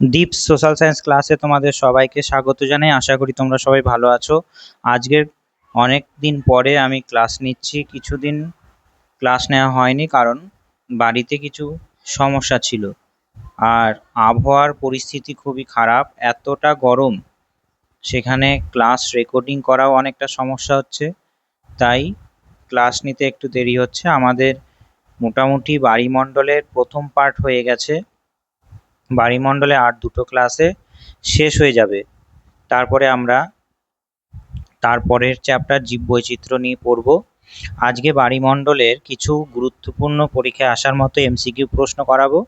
দীপ social science ক্লাসে তোমাদের সবাইকে স্বাগত জানাই। আশা করি তোমরা সবাই ভালো আছো। আজকের অনেক দিন পরে আমি ক্লাস নিচ্ছি। কিছুদিন ক্লাস নেওয়া হয়নি কারণ বাড়িতে কিছু সমস্যা ছিল, আর আবহাওয়ার পরিস্থিতি খুবই খারাপ, এতটা গরম, সেখানে ক্লাস রেকর্ডিং করাও অনেকটা সমস্যা হচ্ছে। তাই ক্লাস নিতে একটু দেরি হচ্ছে। আমাদের মোটামুটি বায়ুমণ্ডলের প্রথম পার্ট হয়ে গেছে। বায়ুমণ্ডলে আর দুটো ক্লাসে শেষ হয়ে যাবে। তারপরে আমরা তারপরের চ্যাপ্টার জীববৈচিত্র্য নিয়ে পড়ব। আজকে বায়ুমণ্ডলের কিছু গুরুত্বপূর্ণ পরীক্ষায় আসার মতো এমসিকিউ প্রশ্ন করাবো,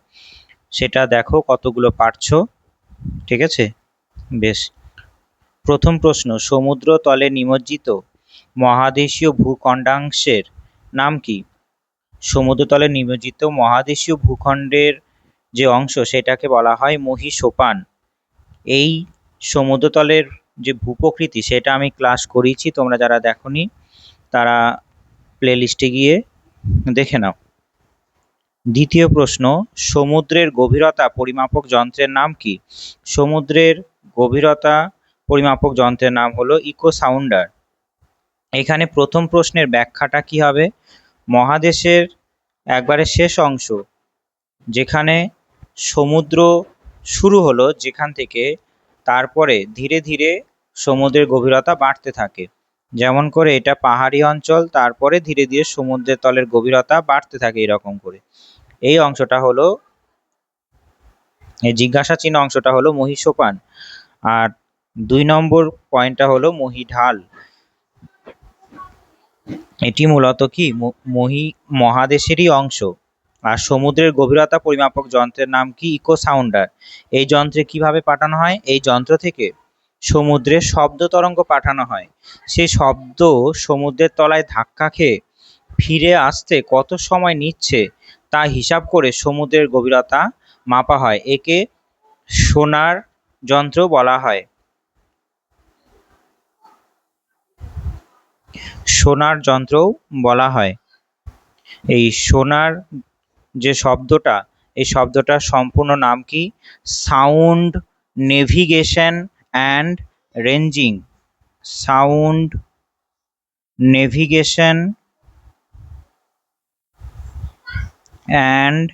সেটা দেখো কতগুলো পারছো। ঠিক আছে, বেশ। প্রথম প্রশ্ন, সমুদ্র তলে নিমজ্জিত মহাদেশীয় ভূখণ্ডাংশের নাম কি? সমুদ্রতলে নিমজ্জিত মহাদেশীয় ভূখণ্ডের যে অংশ সেটাকে বলা হয় মহীসোপান। এই সমুদ্রতলের যে ভূপ্রকৃতি সেটা আমি ক্লাস করিয়েছি, তোমরা যারা দেখোনি তারা প্লেলিস্টে গিয়ে দেখে নাও। দ্বিতীয় প্রশ্ন, সমুদ্রের গভীরতা পরিমাপক যন্ত্রের নাম কি? সমুদ্রের গভীরতা পরিমাপক যন্ত্রের নাম হলো ইকো সাউন্ডার। এখানে প্রথম প্রশ্নের ব্যাখ্যাটা কি হবে? মহাদেশের একবারে শেষ অংশ, যেখানে সমুদ্র শুরু হলো, যেখান থেকে তারপরে ধীরে ধীরে সমুদ্রের গভীরতা বাড়তে থাকে। যেমন করে এটা পাহাড়ি অঞ্চল, তারপরে ধীরে ধীরে সমুদ্রের তলের গভীরতা বাড়তে থাকে এরকম করে। এই অংশটা হলো, এই জিজ্ঞাসা চিহ্ন অংশটা হলো মহীসোপান। আর 2 নম্বর পয়েন্টটা হলো মহীঢাল। এটি মূলত কি মহাদেশেরই অংশ। আর সমুদ্রের গভীরতা পরিমাপক যন্ত্রের নাম কি? Echo sounder. এই যন্ত্রে কিভাবে পাঠানো হয়? এই যন্ত্র থেকে সমুদ্রে শব্দ তরঙ্গ পাঠানো হয়। সেই শব্দ সমুদ্রের তলায় ধাক্কা খেয়ে ফিরে আসতে কত সময় নিচ্ছে তা হিসাব করে সমুদ্রের গভীরতা মাপা হয়। একে সোনার যন্ত্র বলা হয়। সোনার যন্ত্রও বলা হয়। এই সোনার যে শব্দটা, এই শব্দটার সম্পূর্ণ নাম কি? Sound navigation and ranging. Sound navigation and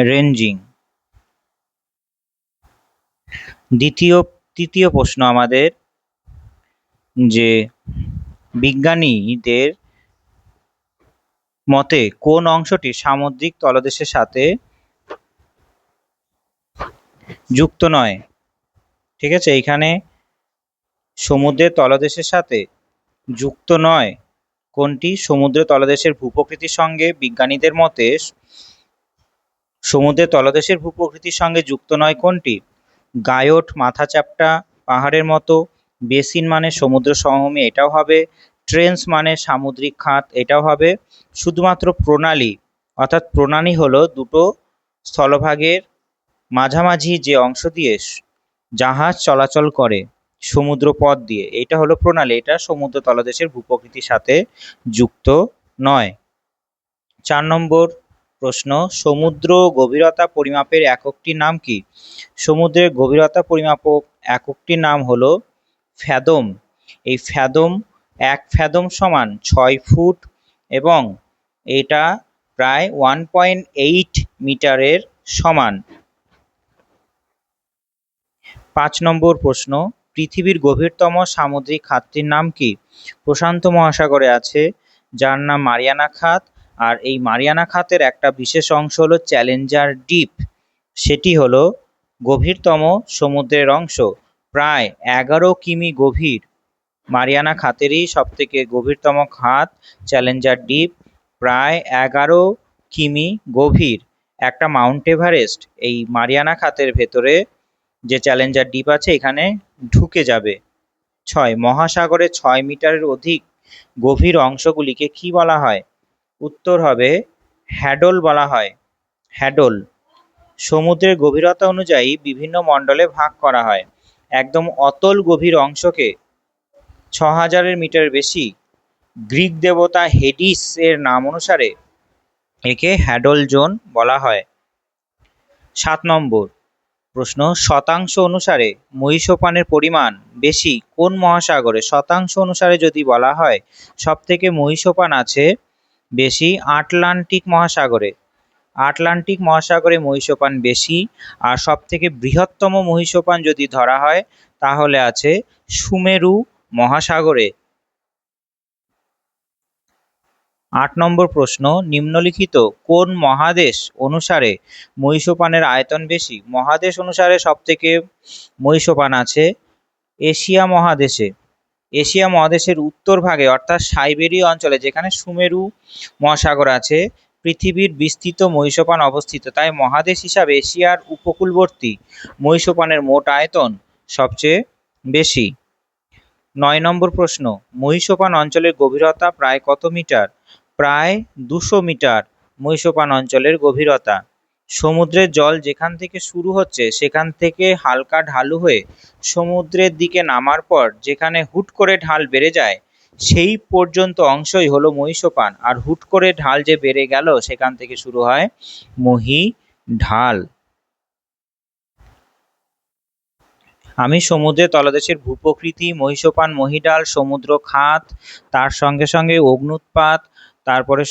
ranging. তৃতীয় প্রশ্ন আমাদের, যে বিজ্ঞানীদের মতে কোন অংশটি সামুদ্রিক তলদেশের সাথে যুক্ত নয়? ঠিক আছে, এখানে সমুদ্রের তলদেশের সাথে যুক্ত নয় কোনটি? সমুদ্রের তলদেশের ভূপ্রকৃতির সঙ্গে বিজ্ঞানীদের মতে সমুদ্রের তলদেশের ভূপ্রকৃতির সঙ্গে যুক্ত নয় কোনটি? গায়োট মাথাচাপটা পাহাড়ের মতো, বেসিন মানে সমুদ্র সমভূমি, এটাও হবে। ট্রেন্স মানে সামুদ্রিক খাত, এটাও হবে। শুধুমাত্র প্রণালী, অর্থাৎ প্রণালী হলো দুটো স্থলভাগের মাঝামাঝি যে অংশ দিয়ে জাহাজ চলাচল করে সমুদ্র পথ দিয়ে, এটা হলো প্রণালী। এটা সমুদ্র তলদেশের ভূপ্রকৃতির সাথে যুক্ত নয়। 4 নম্বর প্রশ্ন, সমুদ্র গভীরতা পরিমাপের এককটির নাম কি? সমুদ্রের গভীরতা পরিমাপক এককটির নাম হলো ফ্যাদম। এই ফ্যাদম, 1 ফ্যাদম সমান 6 ফুট, এবং এটা প্রায় 1.8 মিটারের সমান। 5 নম্বর প্রশ্ন, পৃথিবীর গভীরতম সামুদ্রিক খাতটির নাম কি? প্রশান্ত মহাসাগরে আছে, যার নাম মারিয়ানা খাত। আর এই মারিয়ানা খাতের একটা বিশেষ অংশ হলো চ্যালেঞ্জার ডিপ, সেটি হলো গভীরতম সমুদ্রের অংশ, প্রায় 11 কিমি গভীর। মারিয়ানা খাতেরই সবথেকে গভীরতম খাত চ্যালেঞ্জার ডিপ, প্রায় 11 কিমি গভীর। একটা মাউন্ট এভারেস্ট এই মারিয়ানা খাতের ভেতরে যে চ্যালেঞ্জার ডিপ আছে এখানে ঢুকে যাবে। 6, মহাসাগরে 6 মিটারের অধিক গভীর অংশগুলিকে কি বলা হয়? উত্তর হবে হ্যাডল বলা হয়। হ্যাডল। সমুদ্রের গভীরতা অনুযায়ী বিভিন্ন মণ্ডলে ভাগ করা হয়। একদম অতল গভীর অংশকে 6000 মিটারের বেশি, গ্রিক দেবতা হেডিস এর নাম অনুসারে একে হ্যাডল জোন বলা হয়। 7 নম্বর, প্রশ্ন, শতাংশ অনুসারে মহীসোপানের পরিমাণ বেশি কোন মহাসাগরে? শতাংশ অনুসারে যদি বলা হয়, সব থেকে মহীসোপান আছে বেশি আটলান্টিক মহাসাগরে। আটলান্টিক মহাসাগরে মহীসোপান বেশি। আর সব থেকে বৃহত্তম মহীসোপান যদি ধরা হয় তাহলে আছে সুমেরু মহাসাগরে। ৮ নম্বর প্রশ্ন, নিম্নলিখিত কোন মহাদেশ অনুসারে মহীসোপানের আয়তন বেশি? মহাদেশ অনুসারে সব থেকে মহীসোপান আছে এশিয়া মহাদেশে। এশিয়া মহাদেশের উত্তর ভাগে অর্থাৎ সাইবেরীয় অঞ্চলে, যেখানে সুমেরু মহাসাগর আছে, পৃথিবীর বিস্তৃত মহীসোপান অবস্থিত। তাই মহাদেশ হিসাবে এশিয়ার উপকূলবর্তী মহীসোপানের মোট আয়তন সবচেয়ে বেশি। ৯ নম্বর প্রশ্ন, মহীসোপান অঞ্চলের গভীরতা প্রায় কত মিটার? প্রায় ২০০ মিটার মহীসোপান অঞ্চলের গভীরতা। সমুদ্রের জল যেখান থেকে শুরু হচ্ছে সেখান থেকে হালকা ঢালু হয়ে সমুদ্রের দিকে নামার পর যেখানে হুট করে ঢাল বেড়ে যায় সেই পর্যন্ত অংশই হলো মহীসোপান। আর হুট করে ঢাল যে বেড়ে গেল সেখান থেকে শুরু হয় মহীঢাল। আমি সমুদ্রের তলদেশের ভূপ্রকৃতি, মহীসোপান, মহীঢাল, সমুদ্র খাত, তার সঙ্গে সঙ্গে অগ্ন্যুৎপাত, তারপরে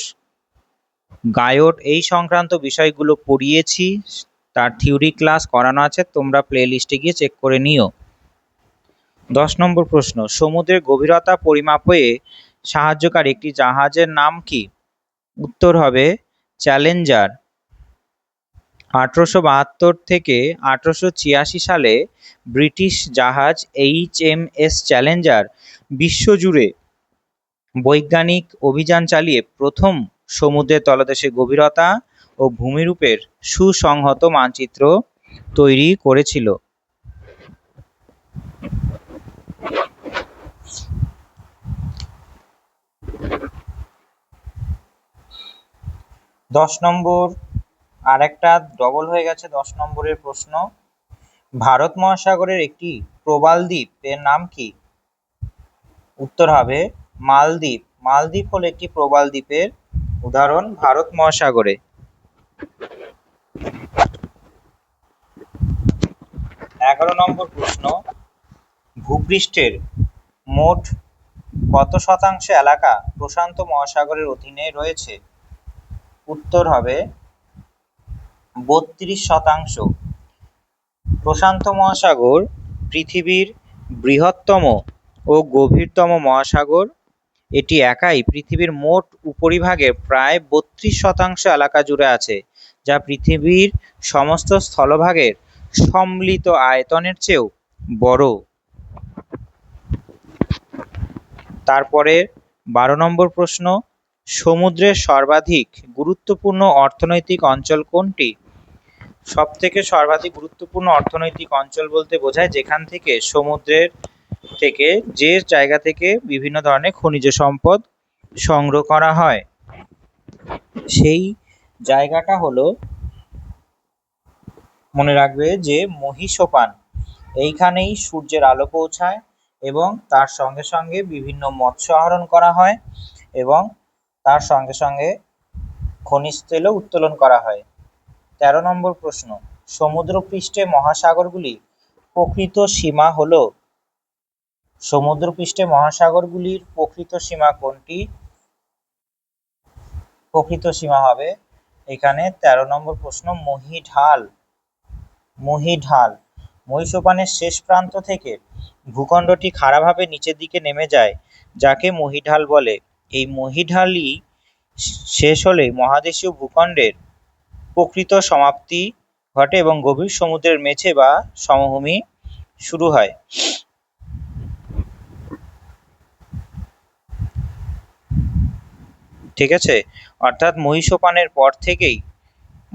গায়ট, এই সংক্রান্ত বিষয়গুলো পড়িয়েছি। তার থিওরি ক্লাস করানো আছে, তোমরা প্লে লিস্টে গিয়ে চেক করে নিও। ১০ নম্বর প্রশ্ন, সমুদ্রের গভীরতা পরিমাপে সাহায্যকারী একটি জাহাজের নাম কি? উত্তর হবে চ্যালেঞ্জার। ১৮৭২ থেকে ১৮৮৬ সালে ব্রিটিশ জাহাজ HMS চ্যালেঞ্জার বিশ্বজুড়ে বৈজ্ঞানিক অভিযান চালিয়ে প্রথম সমুদ্রের তলদেশের গভীরতা ও ভূমিরূপের সুসংহত মানচিত্র তৈরি করেছিল। ১০ নম্বর আরেকটা ডবল হয়ে গেছে। ১০ নম্বরের প্রশ্ন, ভারত মহাসাগরের একটি প্রবাল দ্বীপ এর নাম কি? উত্তর হবে মালদ্বীপ। মালদ্বীপ হলো একটি প্রবাল দ্বীপের উদাহরণ ভারত মহাসাগরে। ১১ নম্বর প্রশ্ন, ভূপৃষ্ঠের মোট কত শতাংশ এলাকা প্রশান্ত মহাসাগরের অধীনে রয়েছে? উত্তর হবে ৩২%। প্রশান্ত মহাসাগর পৃথিবীর বৃহত্তম ও গভীরতম মহাসাগর। এটি একাই পৃথিবীর মোট উপরিভাগের প্রায় ৩২% এলাকা জুড়ে আছে, যা পৃথিবীর সমস্ত স্থলভাগের সম্মিলিত আয়তনের চেয়েও বড়। তারপরে ১২ নম্বর প্রশ্ন, সমুদ্রের সর্বাধিক গুরুত্বপূর্ণ অর্থনৈতিক অঞ্চল কোনটি? সব থেকে সর্বাধিক গুরুত্বপূর্ণ অর্থনৈতিক অঞ্চল বলতে বোঝায় যেখান থেকে সমুদ্রের থেকে, যে জায়গা থেকে বিভিন্ন ধরনের খনিজ সম্পদ সংগ্রহ করা হয়, সেই জায়গাটা হলো, মনে রাখবে যে মহীসোপান। এইখানেই সূর্যের আলো পৌঁছায় এবং তার সঙ্গে সঙ্গে বিভিন্ন মৎস্য আহরণ করা হয় এবং তার সঙ্গে সঙ্গে খনিজ তেলও উত্তোলন করা হয়। ১৩ নম্বর প্রশ্ন, সমুদ্রপৃষ্ঠে মহাসাগরগুলির প্রকৃত সীমা হলো? সমুদ্রপৃষ্ঠে মহাসাগরগুলির প্রকৃত সীমা কোনটি? প্রকৃত সীমা হবে এখানে ১৩ নম্বর প্রশ্ন মহীঢাল। মহীঢাল মহীসোপানের শেষ প্রান্ত থেকে ভূখণ্ডটি খাড়াভাবে নিচের দিকে নেমে যায়, যাকে মহীঢাল বলে। এই মহীঢালই শেষ হলে মহাদেশীয় ভূখণ্ডের প্রকৃত সমাপ্তি ঘটে এবং গভীর সমুদ্রের মেঝে বা সমভূমি শুরু হয়। ঠিক আছে, অর্থাৎ মহীসোপানের পর থেকেই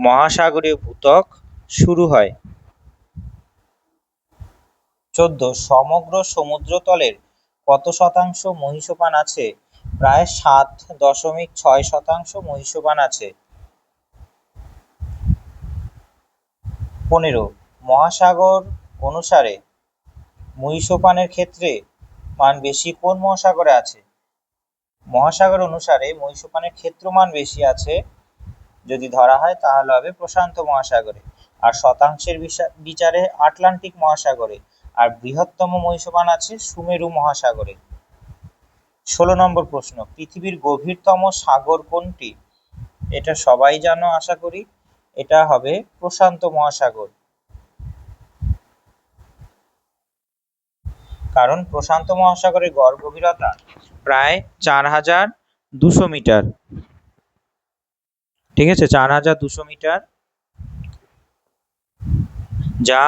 মহাসাগরীয় ভূত্বক শুরু হয়। ১৪, সমগ্র সমুদ্রতলের কত শতাংশ মহীসোপান আছে? প্রায় ৭.৬% মহীসোপান আছে। ১৫, মহাসাগর অনুসারে মহীসোপানের ক্ষেত্রে মান বেশি কোন মহাসাগরে আছে? মহাসাগর অনুসারে মহীসোপানের ক্ষেত্রমান বেশি আছে যদি ধরা হয় তাহলে হবে প্রশান্ত মহাসাগরে। আর শতাংশের বিচারে আটলান্টিক মহাসাগরে। আর বৃহত্তম মহীসোপান আছে সুমেরু মহাসাগরে। 16 নম্বর প্রশ্ন, পৃথিবীর গভীরতম সাগর কোনটি? এটা সবাই জানো আশা করি, এটা হবে প্রশান্ত মহাসাগর। কারণ প্রশান্ত মহাসাগরের গড় গভীরতা প্রায় 4200 মিটার। ঠিক আছে, 4200 মিটার, যা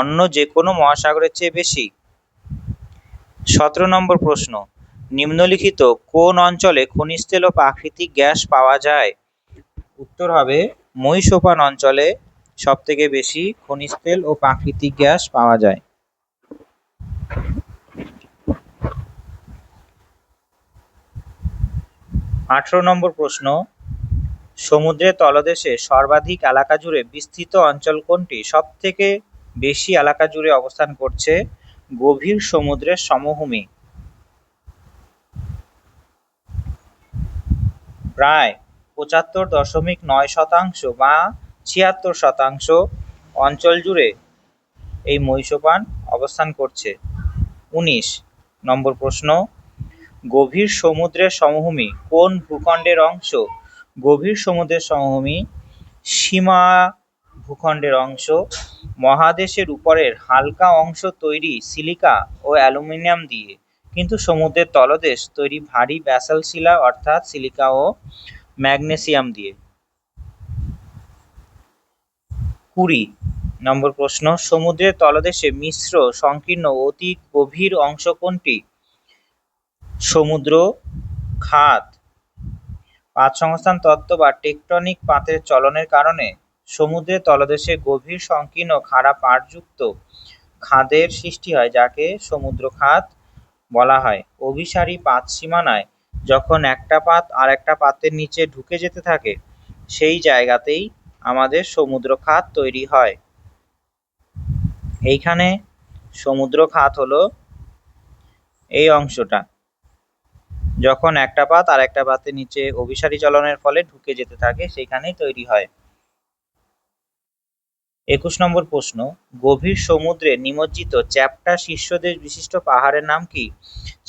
অন্য যে কোনো মহাসাগরের চেয়ে বেশি। 17 নম্বর প্রশ্ন, নিম্নলিখিত কোন অঞ্চলে খনিজ তেল ও প্রাকৃতিক গ্যাস পাওয়া যায়? উত্তর হবে মহীসোপান অঞ্চলে সবথেকে বেশি খনিজ তেল ও প্রাকৃতিক গ্যাস পাওয়া যায়। 18 নম্বর প্রশ্ন, সমুদ্রের তলদেশে সর্বাধিক এলাকা জুড়ে বিস্তৃত অঞ্চল কোনটি? সবথেকে বেশি এলাকা জুড়ে অবস্থান করছে গভীর সমুদ্রের সমভূমি। প্রায় 75.9% বা 76% অঞ্চল জুড়ে এই মহীসোপান অবস্থান করছে। 19 নম্বর প্রশ্ন, গভীর সমুদ্রের সমভূমি কোন ভূখণ্ডের অংশ? গভীর সমুদ্রের সমভূমি সীমা ভূখণ্ডের অংশ। মহাদেশের উপরের হালকা অংশ তৈরি সিলিকা ও অ্যালুমিনিয়াম দিয়ে, কিন্তু সমুদ্রের তলদেশ তৈরি ভারী ব্যাসাল্ট শিলা অর্থাৎ সিলিকা ও ম্যাগনেসিয়াম দিয়ে। 20 নম্বর প্রশ্ন, সমুদ্রের তলদেশে মিশ্র সংকীর্ণ অতি গভীর অংশ কোনটি? সমুদ্র খাত। পাত সংস্থান তত্ত্ব বা টেকটনিক পাতের চলনের কারণে সমুদ্রের তলদেশে গভীর সংকীর্ণ খাড়া পাড়যুক্ত খাদের সৃষ্টি হয়, যাকে সমুদ্র খাত বলা হয়। অভিসারী পাত সীমানায় যখন একটা পাত আর একটা পাতের নিচে ঢুকে যেতে থাকে, সেই জায়গাতেই আমাদের সমুদ্র খাত তৈরি হয়। এইখানে সমুদ্র খাত হলো এই অংশটা, যখন একটা পাত আর একটা পাতের নিচে অভিসারী চলনের ফলে ঢুকে যেতে থাকে, সেইখানেই তৈরি হয়। 21 নম্বর প্রশ্ন, গভীর সমুদ্রে নিমজ্জিত চ্যাপ্টা শীর্ষদেশ বিশিষ্ট পাহাড়ের নাম কি?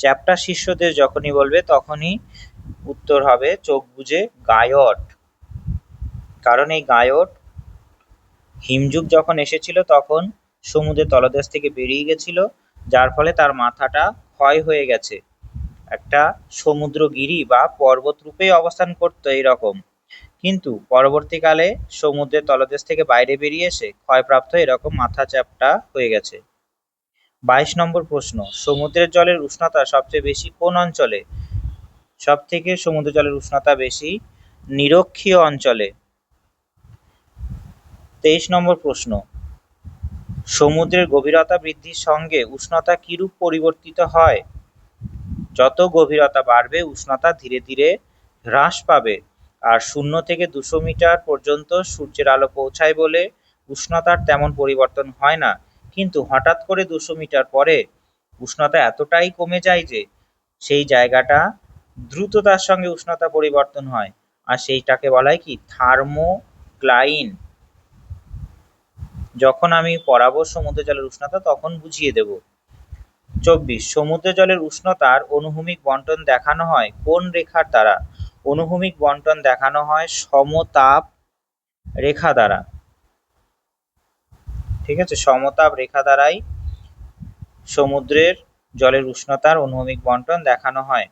চ্যাপ্টা শীর্ষদেশ যখনই বলবে তখনই উত্তর হবে চোখ বুজে গায়ট। কারণ এই গায়ট হিমযুগ যখন এসেছিল তখন সমুদ্রের তলদেশ থেকে বেরিয়ে গেছিল, যার ফলে তার মাথাটা ক্ষয় হয়ে গেছে, একটা সমুদ্রগিরি বা পর্বত রূপেই অবস্থান করতো এইরকম, কিন্তু পরবর্তীকালে সমুদ্রের তলদেশ থেকে বাইরে বেরিয়ে এসে ক্ষয়প্রাপ্ত এরকম মাথা চ্যাপ্টা হয়ে গেছে। 22 নম্বর প্রশ্ন, সমুদ্রের জলের উষ্ণতা সবচেয়ে বেশি কোন অঞ্চলে? সব থেকে সমুদ্র জলের উষ্ণতা বেশি নিরক্ষীয় অঞ্চলে। 23 নম্বর প্রশ্ন, সমুদ্রের গভীরতা বৃদ্ধির সঙ্গে উষ্ণতা কিরূপ পরিবর্তিত হয়? যত গভীরতা বাড়বে উষ্ণতা ধীরে ধীরে হ্রাস পাবে, আর 0 থেকে 200 মিটার পর্যন্ত সূর্যের আলো পৌঁছায় বলে উষ্ণতার তেমন পরিবর্তন হয় না, কিন্তু হঠাৎ করে 200 মিটার পরে উষ্ণতা এতটাই কমে যায় যে সেই জায়গাটা দ্রুততার সঙ্গে উষ্ণতা পরিবর্তন হয়, আর সেইটাকে বলা হয় কি থার্মোক্লাইন। যখন আমি পড়াবো সমুদ্র জলের উষ্ণতা তখন বুঝিয়ে দেব। 24 সমুদ্র জলের উষ্ণতার অনুভূমিক বন্টন দেখানো হয় কোন রেখার দ্বারা? অনুভূমিক বন্টন দেখানো হয় সমতাপ রেখা দ্বারা। ঠিক আছে, সমতাপ রেখা দ্বারাই সমুদ্রের জলের উষ্ণতার অনুভূমিক বন্টন দেখানো হয়।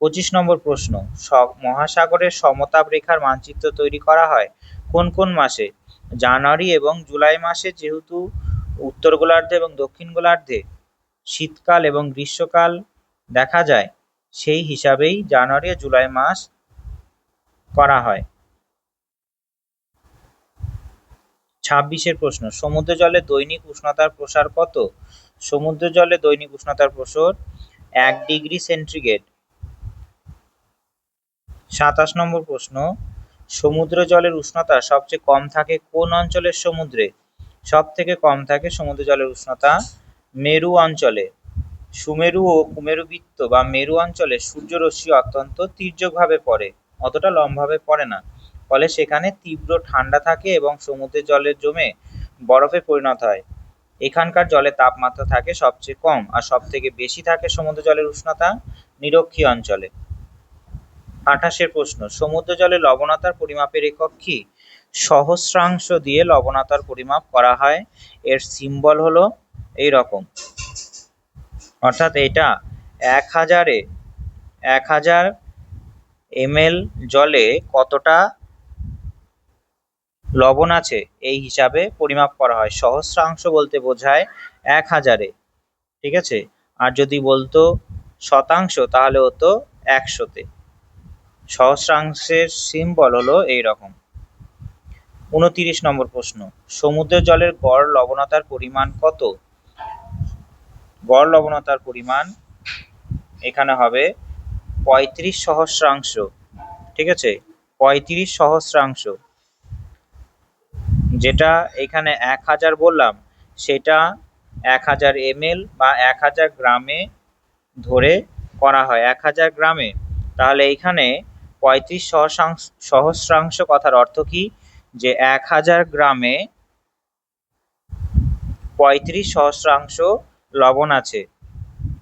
25 নম্বর প্রশ্ন, মহাসাগরের সমতাপ রেখার মানচিত্র তৈরি করা হয় কোন কোন মাসে? জানুয়ারি এবং জুলাই মাসে, যেহেতু উত্তর গোলার্ধে এবং দক্ষিণ গোলার্ধে শীতকাল এবং গ্রীষ্মকাল দেখা যায়, সেই হিসাবেই জানুয়ারি ও জুলাই মাস করা হয়। 26 প্রশ্ন, সমুদ্র জলে দৈনিক উষ্ণতার প্রসার কত? সমুদ্র জলে দৈনিক উষ্ণতার প্রসার 1 ডিগ্রি সেন্টিগ্রেড। 27 নম্বর প্রশ্ন, সমুদ্র জলের উষ্ণতা সবচেয়ে কম থাকে কোন অঞ্চলের সমুদ্রে? সব থেকে কম থাকে সমুদ্র জলের উষ্ণতা মেরু অঞ্চলে। সুমেরু ও কুমেরু বৃত্ত বা মেরু অঞ্চলে সূর্যরশ্মি অত্যন্ত তীর্যকভাবে পড়ে, অতটা লম্বভাবে পড়ে না। ফলে সেখানে তীব্র ঠান্ডা থাকে এবং সমুদ্রের জলে জমে বরফে পরিণত হয়। এখানকার জলের তাপমাত্রা থাকে সবচেয়ে কম আর সব থেকে বেশি থাকে সমুদ্র জলের উষ্ণতা নিরক্ষীয় অঞ্চলে। 28 প্রশ্ন, সমুদ্র জলে লবণতার পরিমাপের একক কি? সহস্রাংশ দিয়ে লবণতার পরিমাপ করা হয়। এর সিম্বল হলো এই রকম, অর্থাৎ এটা 1000 ml জলে কতটা লবণ আছে এই হিসাবে পরিমাপ করা হয়। সহস্রাংশ বলতে বোঝায় 1000-এ, ঠিক আছে। আর যদি বলতো শতাংশ তাহলে হতো 100-তে। সহস্রাংশের সিম্বল হলো এইরকম। 29 নম্বর প্রশ্ন, সমুদ্রের জলের গড় লবণতার পরিমাণ কত? গড় লবণতার পরিমাণ এখানে হবে 35 সহস্রাংশ, ঠিক আছে, 35 সহস্রাংশ। যেটা এখানে 1000 বললাম সেটা 1000 ml বা 1000 গ্রামে ধরে করা হয়, 1000 গ্রামে। তাহলে এখানে 35 সহস্রাংশ কথার অর্থ কি? যে 1000 গ্রামে 35 সহস্রাংশ লবণ আছে,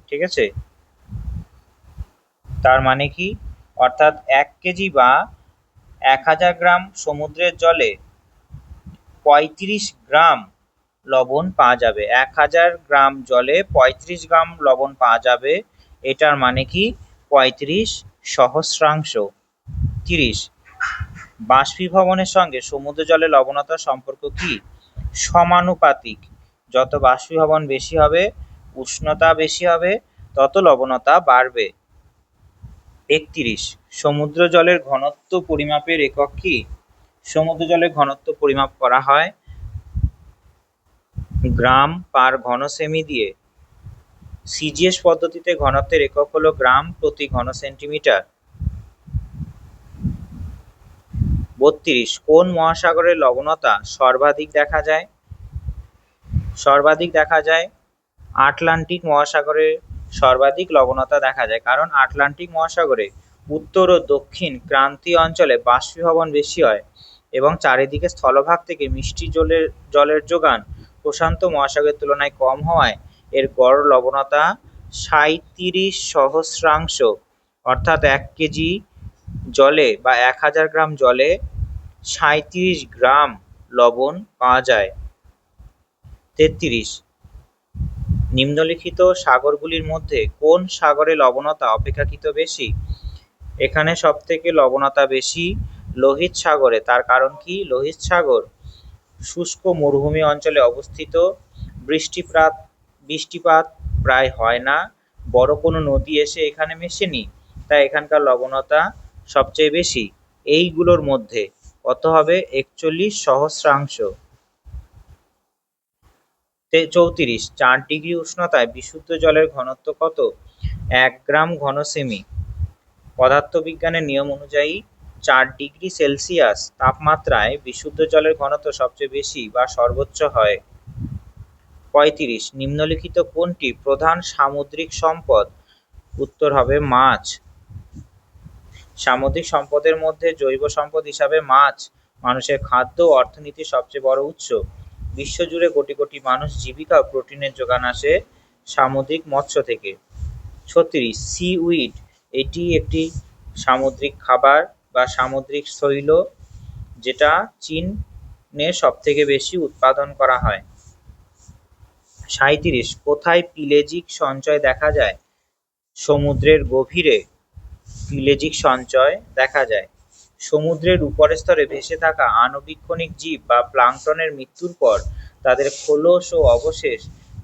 ঠিক আছে। তার মানে কি? অর্থাৎ 1 কেজি বা 1000 গ্রাম সমুদ্রের জলে 35 গ্রাম লবণ পাওয়া যাবে। 1000 গ্রাম জলে 35 গ্রাম লবণ পাওয়া যাবে। এটার মানে কি? 35 সহস্রাংশ। 30, বাষ্পীভবনের সঙ্গে সমুদ্র জলে লবণতার সম্পর্ক কি? সমানুপাতিক। যত বাষ্পীভবন বেশি হবে, উষ্ণতা বেশি হবে, তত লবণতা বাড়বে। 31, সমুদ্র জলের ঘনত্ব পরিমাপের একক কি? সমুদ্র জলের ঘনত্ব পরিমাপ করা হয় গ্রাম পার ঘন সেমি দিয়ে। সিজিএস পদ্ধতিতে ঘনত্বের একক হলো গ্রাম প্রতি ঘন সেন্টিমিটার। 32, কোন মহাসাগরের লবণতা সর্বাধিক দেখা যায়? সর্বাধিক দেখা যায় আটলান্টিক মহাসাগরে, সর্বাধিক লবণতা দেখা যায়, কারণ আটলান্টিক মহাসাগরে উত্তর ও দক্ষিণ ক্রান্তীয় অঞ্চলে বাষ্পীভবন বেশি হয় এবং চারিদিকে স্থলভাগ থেকে মিষ্টি জলের যোগান প্রশান্ত মহাসাগরের তুলনায় কম হওয়ায় এর গড় লবণতা 37 সহস্রাংশ, অর্থাৎ 1 কেজি জলে বা 1000 গ্রাম জলে 37 গ্রাম লবণ পাওয়া যায়। 33, নিম্নলিখিত সাগরগুলির মধ্যে কোন সাগরে লবণতা অপেক্ষাকৃত বেশি? এখানে সব থেকে লবণতা বেশি লোহিত সাগরে। তার কারণ কি? লোহিত সাগর শুষ্ক মরুভূমি অঞ্চলে অবস্থিত, বৃষ্টিপাত প্রায় হয় না, বড় কোনো নদী এসে এখানে মেশেনি, তাই এখানকার লবণতা সবচেয়ে বেশি। এইগুলোর মধ্যে কত হবে? 41 সহস্রাংশ। 34, 4 ডিগ্রি উষ্ণতায় বিশুদ্ধ জলের ঘনত্ব কত? 1 গ্রাম ঘন সেমি। পদার্থবিজ্ঞানের নিয়ম অনুযায়ী 4 ডিগ্রি সেলসিয়াস তাপমাত্রায় বিশুদ্ধ জলের ঘনত্ব সবচেয়ে বেশি বা সর্বোচ্চ হয়। 35, নিম্নলিখিত কোনটি প্রধান সামুদ্রিক সম্পদ? উত্তর হবে মাছ। সামুদ্রিক সম্পদের মধ্যে জৈব সম্পদ হিসাবে মাছ মানুষের খাদ্য ও অর্থনীতির সবচেয়ে বড় উৎস। বিশ্বজুড়ে কোটি কোটি মানুষ জীবিকা ও প্রোটিনের যোগান আসে সামুদ্রিক মৎস্য থেকে। 36, সিউইড, এটি একটি সামুদ্রিক খাবার বা সামুদ্রিক শৈল যেটা চীনে সব থেকে বেশি উৎপাদন করা হয়। 37, কোথায় পিলেজিক সঞ্চয় দেখা যায়? সমুদ্রের গভীরে পিলেজিক সঞ্চয় দেখা যায়। সমুদ্রের উপরের স্তরে ভেসে থাকা আণুবীক্ষণিক জীব বা প্লাঙ্কটনের মৃত্যুর পর তাদের খোলস ও অবশেষ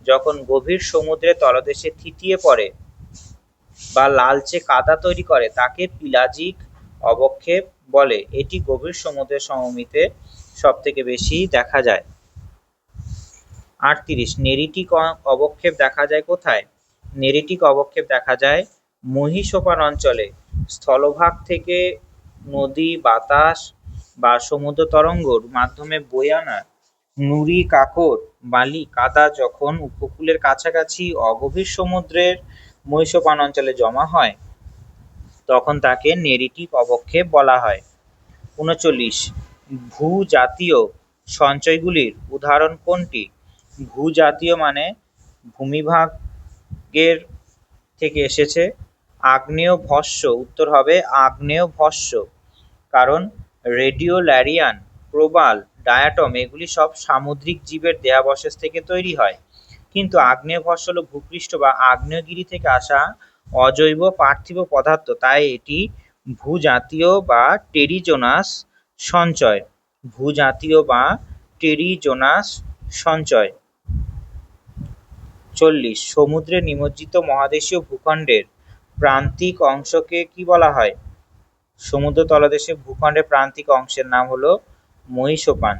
যখন গভীর সমুদ্রের তলদেশে থিতিয়ে পড়ে বা লালচে কাদা তৈরি করে তাকে পিলাজিক অবক্ষেপ বলে। এটি গভীর সমুদ্রের সমভূমিতে সব থেকে বেশি দেখা যায়। 38, নেরিটিক অবক্ষেপ দেখা যায় কোথায়? নেরিটিক অবক্ষেপ দেখা যায় মহীসোপান অঞ্চলে। স্থলভাগ থেকে নদী, বাতাস বা সমুদ্র তরঙ্গর মাধ্যমে বয়ে আনা নুড়ি, কাঁকর, বালি, কাদা যখন উপকূলের কাছাকাছি অগভীর সমুদ্রের মহীসোপান অঞ্চলে জমা হয় তখন তাকে নেরিটিক অবক্ষেপ বলা হয়। 39, ভূজাতীয় সঞ্চয়গুলির উদাহরণ কোনটি? ভূজাতীয় মানে ভূমিভাগের থেকে এসেছে। আগ্নেয়ভস্ম, উত্তর হবে আগ্নেয়ভস্ম, কারণ রেডিওল্যারিয়ান, প্রবাল, ডায়াটম এগুলি সব সামুদ্রিক জীবের দেহাবশেষ থেকে তৈরি হয়। কিন্তু আগ্নেয়ভস্ম হল ভূপৃষ্ঠ বা আগ্নেয়গিরি থেকে আসা অজৈব পার্থিব পদার্থ, তাই এটি ভূজাতীয় বা টেরিজোনাস সঞ্চয়। ভূজাতীয় বা টেরিজোনাস সঞ্চয়। 40, সমুদ্রে নিমজ্জিত মহাদেশীয় ভূখণ্ডের প্রান্তিক অংশকে কি বলা হয়? সমুদ্র তলদেশে ভূখণ্ডের প্রান্তিক অংশের নাম হলো মহীসোপান।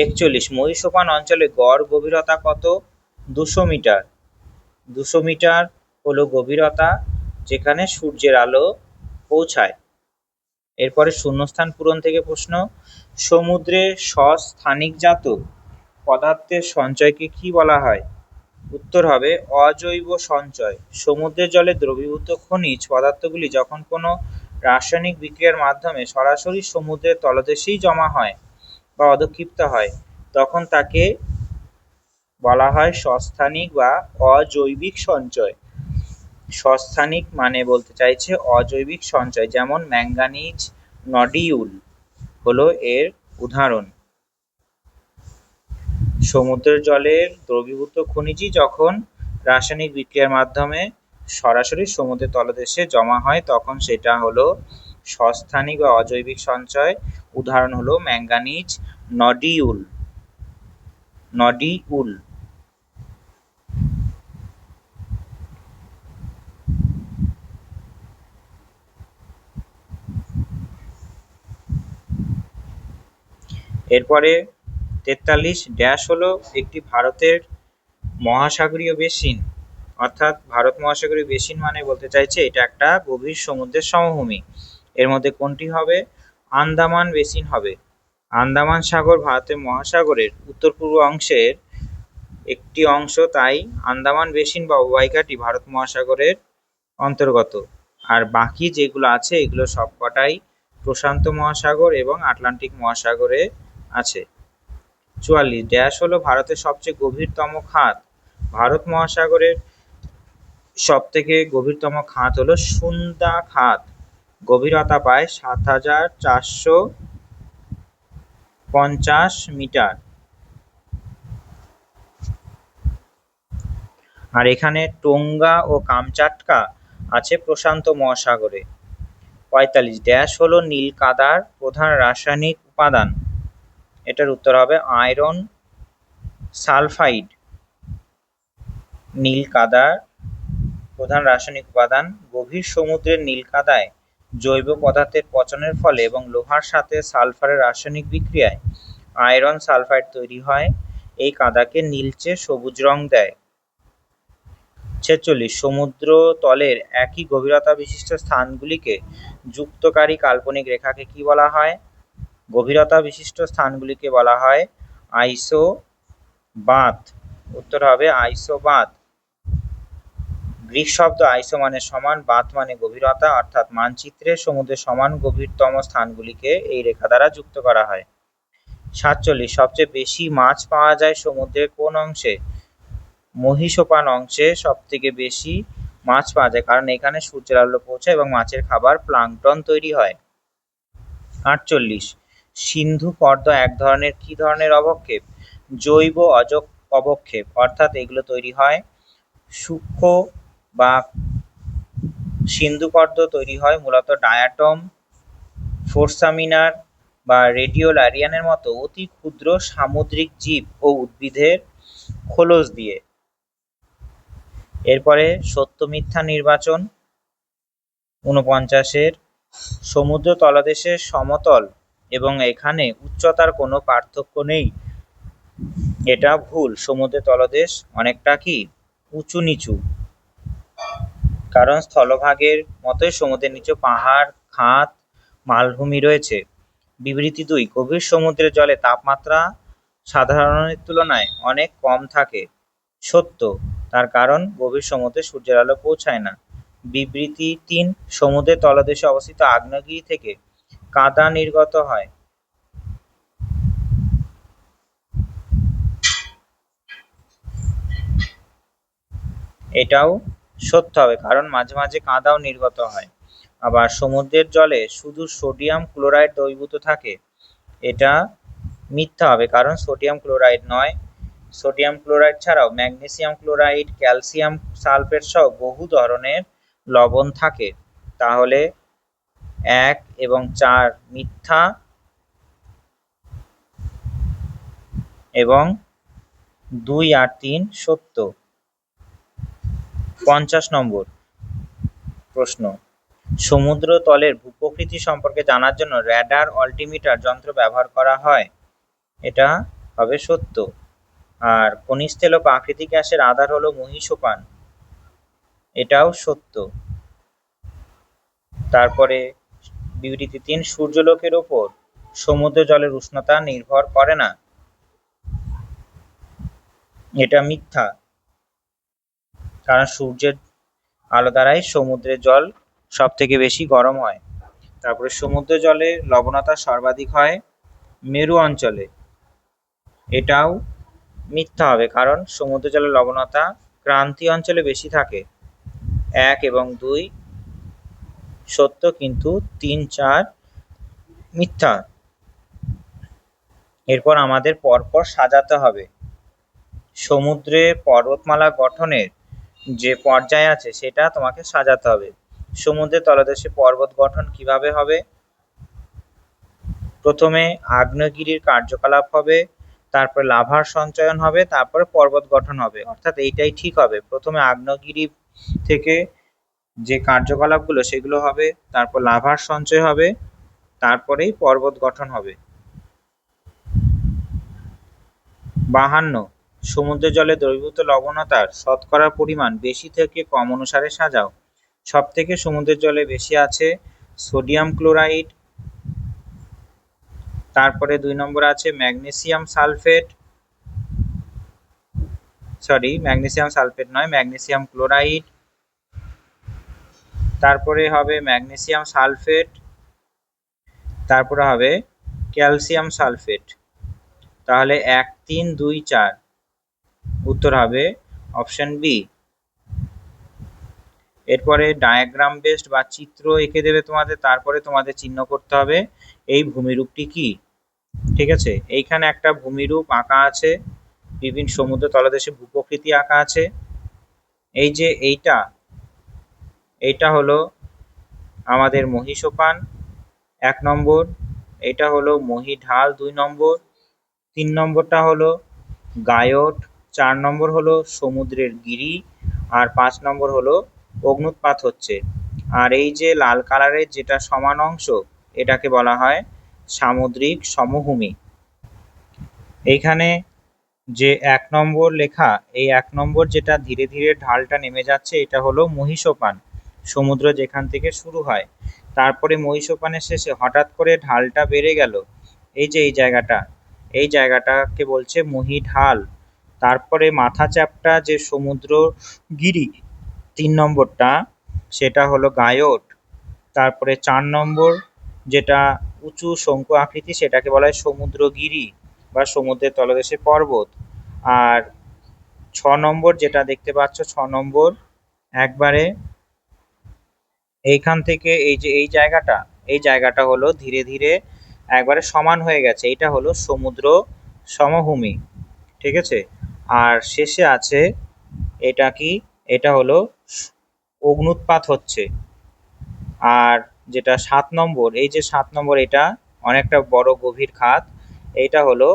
41, মহীসোপান অঞ্চলে গড় গভীরতা কত? 200 মিটার। 200 মিটার হলো গভীরতা যেখানে সূর্যের আলো পৌঁছায়। এরপরে শূন্যস্থান পূরণ থেকে প্রশ্ন, সমুদ্রে সস্থানিকজাত পদার্থের সঞ্চয়কে কি বলা হয়? উত্তর হবে অজৈব সঞ্চয়। সমুদ্রের জলে দ্রবীভূত খনিজ পদার্থগুলি যখন কোনো রাসায়নিক বিক্রিয়ার মাধ্যমে সরাসরি সমুদ্রের তলদেশেই জমা হয় বা অধঃক্ষিপ্ত হয়, তখন তাকে বলা হয় সস্থানিক বা অজৈবিক সঞ্চয়। সস্থানিক মানে বলতে চাইছে অজৈবিক সঞ্চয়, যেমন ম্যাঙ্গানিজ নডিউল হলো এর উদাহরণ। সমুদ্রের জলের দ্রবীভূত খনিজই যখন রাসায়নিক বিক্রিয়ার মাধ্যমে সরাসরি সমুদ্রের তলদেশে জমা হয় তখন সেটা হলো সস্থানিক বা অজৈবিক সঞ্চয়। উদাহরণ হলো ম্যাঙ্গানিজ নডিউল। নডিউল। এরপরে 43, ড্যাশ হলো একটি ভারতের মহাসাগরীয় বেসিন। অর্থাৎ ভারত মহাসাগরীয় বেসিন মানে বলতে চাইছে এটা একটা গভীর সমুদ্রের সমভূমি। এর মধ্যে কোনটি হবে? আন্দামান বেসিন হবে। আন্দামান সাগর ভারতের মহাসাগরের উত্তর পূর্ব অংশের একটি অংশ, তাই আন্দামান বেসিন বা অববাহিকাটি ভারত মহাসাগরের অন্তর্গত। আর বাকি যেগুলো আছে এগুলো সবকটাই প্রশান্ত মহাসাগর এবং আটলান্টিক মহাসাগরে আছে। 44, ড্যাশ হলো ভারতের সবচেয়ে গভীরতম খাত। ভারত মহাসাগরের সব থেকে গভীরতম খাত হলো সুন্দা খাত। গভীরতা পায় 7450 মিটার। আর এখানে টোঙ্গা ও কামচাটকা আছে প্রশান্ত মহাসাগরে। 45, ড্যাশ হলো নীল কাদার প্রধান রাসায়নিক উপাদান। এটার উত্তর হবে আয়রন সালফাইড। নীল কাদার প্রধান রাসায়নিক উপাদান। গভীর সমুদ্রের নীল কাদায় জৈব পদার্থের পচনের ফলে এবং লোহার সাথে সালফারের রাসায়নিক বিক্রিয়ায় আয়রন সালফাইড তৈরি হয়। এই কাদাকে নীলচে সবুজ রং দেয়। 46, সমুদ্র তলের একই গভীরতা বিশিষ্ট স্থানগুলিকে যুক্তকারী কাল্পনিক রেখাকে কি বলা হয়? গভীরতা বিশিষ্ট স্থানগুলিকে বলা হয় আইসোবাথ। উত্তর হবে আইসোবাথ। গ্রিক শব্দ আইসো মানে সমান, বাথ মানে গভীরতা, অর্থাৎ মানচিত্রে সমুদ্রের সমান গভীরতম স্থানগুলিকে এই রেখা দ্বারা যুক্ত করা হয়। 47, সবচেয়ে বেশি মাছ পাওয়া যায় সমুদ্রের কোন অংশে? মহীসোপান অংশে সব থেকে বেশি মাছ পাওয়া যায়, কারণ এখানে সূর্যের আলো পৌঁছায় এবং মাছের খাবার প্লাঙ্কটন তৈরি হয়। 48, সিন্ধু পদ্মা এক ধরনের কি ধরনের অবক্ষেপ? জৈব অবক্ষেপ, অর্থাৎ এগুলো তৈরি হয় সূক্ষ্ম বা সিন্ধু পদ্ম তৈরি হয় মূলত ডায়াটম, ফোরসামিনার বা রেডিওল্যারিয়ানের মতো অতি ক্ষুদ্র সামুদ্রিক জীব ও উদ্ভিদের খোলস দিয়ে। এরপরে সত্য মিথ্যা নির্বাচন। 49, সমুদ্র তলদেশের সমতল এবং এখানে উচ্চতার কোনো পার্থক্য নেই। এটা ভুল। সমুদ্রের তলদেশ অনেকটা কি উঁচু নিচু, কারণ স্থলভাগের মতোই সমুদ্রের নিচে পাহাড়, খাত, মালভূমি রয়েছে। বিবৃতি 2, গভীর সমুদ্রের জলে তাপমাত্রা সাধারণের তুলনায় অনেক কম থাকে। সত্য, তার কারণ গভীর সমুদ্রে সূর্যের আলো পৌঁছায় না। বিবৃতি 3, সমুদ্রের তলদেশে অবস্থিত আগ্নেয়গিরি থেকে কাদা নির্গত হয়। এটাও সত্য হবে, কারণ মাঝে মাঝে কাদাও নির্গত হয়। আবার সমুদ্রের জলে শুধু সোডিয়াম ক্লোরাইড দ্রবীভূত থাকে, এটা মিথ্যা হবে, কারণ সোডিয়াম ক্লোরাইড নয়, সোডিয়াম ক্লোরাইড ছাড়াও ম্যাগনেসিয়াম ক্লোরাইড, ক্যালসিয়াম সালফেট সহ বহু ধরনের লবণ থাকে। তাহলে 1 এবং 4 মিথ্যা এবং 2 আর 3 সত্য। 50 নম্বর প্রশ্ন, সমুদ্র তলের ভূপ্রকৃতি সম্পর্কে জানার জন্য র্যাডার অল্টিমিটার যন্ত্র ব্যবহার করা হয়, এটা হবে সত্য। আর খনিজ তেল ও প্রাকৃতিক গ্যাসের আধার হলো মহীসোপান, এটাও সত্য। তারপরে বিবৃতি 3, সূর্যালোকের ওপর সমুদ্র জলের উষ্ণতা নির্ভর করে না, এটা মিথ্যা, কারণ সূর্যের আলো দ্বারাই সমুদ্রের জল সব থেকে বেশি গরম হয়। তারপরে সমুদ্র জলে লবণতা সর্বাধিক হয় মেরু অঞ্চলে, এটাও মিথ্যা হবে, কারণ সমুদ্র জলের লবণতা ক্রান্তীয় অঞ্চলে বেশি থাকে। 1 এবং 2 সত্য, কিন্তু 3, 4 মিথ্যা। এরপর আমাদের পরপর সাজাতে হবে। সমুদ্রে পর্বতমালা গঠনের যে পর্যায় আছে সেটা তোমাকে সাজাতে হবে। সমুদ্রের তলদেশে পর্বত গঠন কিভাবে হবে? প্রথমে আগ্নেয়গিরির কার্যকলাপ হবে, তারপর লাভার সঞ্চয়ন হবে, তারপরে পর্বত গঠন হবে। অর্থাৎ এইটাই ঠিক হবে, প্রথমে আগ্নেয়গিরি থেকে যে কার্যকলাপগুলো সেগুলো হবে, তারপর লাভার সঞ্চয় হবে, তারপরেই পর্বত গঠন হবে। 52, সমুদ্রের জলে দ্রবীভূত লবণতার শতকরা পরিমাণ বেশি থেকে কম অনুসারে সাজাও। সব থেকে সমুদ্রের জলে বেশি আছে সোডিয়াম ক্লোরাইড, তারপরে 2 নম্বর আছে ম্যাগনেসিয়াম সালফেট, ম্যাগনেসিয়াম সালফেট নয়, ম্যাগনেসিয়াম ক্লোরাইড, তারপরে হবে ম্যাগনেসিয়াম সালফেট, তারপরে হবে ক্যালসিয়াম সালফেট। তাহলে 1, 3, 2, 4 উত্তর হবে অপশন বি। এরপরে ডায়াগ্রাম বেসড বা চিত্র এঁকে দেবে তোমাদের, তারপরে তোমাদের চিহ্ন করতে হবে এই ভূমিরূপটি কি। ঠিক আছে, এইখানে একটা ভূমিরূপ আঁকা আছে, বিভিন্ন সমুদ্র তলদেশে ভূপ্রকৃতি আঁকা আছে। এই যে এইটা হলো আমাদের মহীসোপান 1 নম্বর, এটা হলো মহীঢাল 2 নম্বর, 3 নম্বরটা হলো গায়ট, 4 নম্বর হলো সমুদ্রের গিরি, আর 5 নম্বর হলো অগ্নুৎপাত হচ্ছে। আর এই যে লাল কালারের যেটা সমান অংশ, এটাকে বলা হয় সামুদ্রিক সমভূমি। এইখানে যে 1 নম্বর লেখা, এই 1 নম্বর যেটা ধীরে ধীরে ঢালটা নেমে যাচ্ছে, এটা হলো মহীসোপান, সমুদ্র যেখান থেকে শুরু হয়। তারপরে মহীসোপানের শেষে হঠাৎ করে ঢালটা বেড়ে গেল, এই যে এই জায়গাটাকে বলছে মহীঢাল। তারপরে মাথা চ্যাপ্টা যে সমুদ্র গিরি 3 নম্বরটা, সেটা হলো গায়ট। তারপরে 4 নম্বর যেটা উঁচু শঙ্কু আকৃতি, সেটাকে বলা হয় সমুদ্রগিরি বা সমুদ্রের তলদেশে পর্বত। আর 6 নম্বর যেটা দেখতে পাচ্ছ, 6 নম্বর একবারে এইখান থেকে এই যে এই জায়গাটা হলো ধীরে ধীরে একবারে সমান হয়ে গেছে, এটা হলো সমুদ্র সমভূমি। ঠিক আছে, আর শেষে আছে এটা কি, এটা হলো অগ্নুৎপাত হচ্ছে। আর যেটা 7 নম্বর, এই যে 7 নম্বর, এটা অনেকটা বড় গভীর খাত, এইটা হলো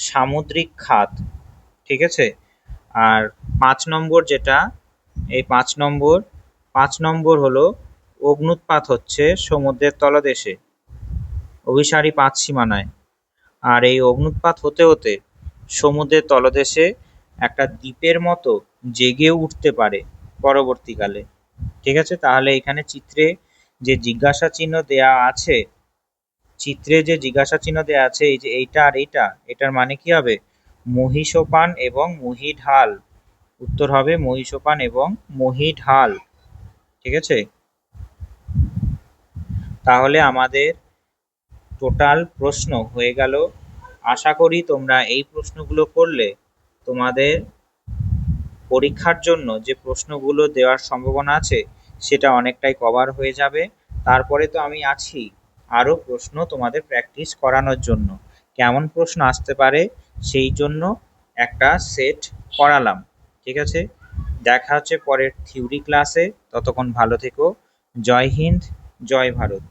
সামুদ্রিক খাত। ঠিক আছে, আর 5 নম্বর যেটা, এই 5 নম্বর হলো অগ্নুৎপাত হচ্ছে সমুদ্রের তলদেশে অভিসারী পাত সীমানায়। আর এই অগ্নুৎপাত হতে হতে সমুদ্রের তলদেশে একটা দ্বীপের মতো জেগে উঠতে পারে পরবর্তীকালে। ঠিক আছে, তাহলে এখানে চিত্রে যে জিজ্ঞাসা চিহ্ন দেয়া আছে, এই যে এইটা আর এটার মানে কি হবে? মহীসোপান এবং মহীঢাল। উত্তর হবে মহীসোপান এবং মহীঢাল। ঠিক আছে? তাহলে আমাদের টোটাল প্রশ্ন হয়ে গেল। আশা করি তোমরা এই প্রশ্নগুলো করলে তোমাদের পরীক্ষার জন্য যে প্রশ্নগুলো দেওয়ার সম্ভাবনা আছে সেটা অনেকটাই কভার হয়ে যাবে। তারপরে তো আমি আছি আরও প্রশ্ন তোমাদের প্র্যাকটিস করানোর জন্য। কেমন প্রশ্ন আসতে পারে সেই জন্য একটা সেট করালাম। ঠিক আছে, দেখা হচ্ছে পরের থিওরি ক্লাসে। ততক্ষণ ভালো থেকো। জয় হিন্দ, জয় ভারত।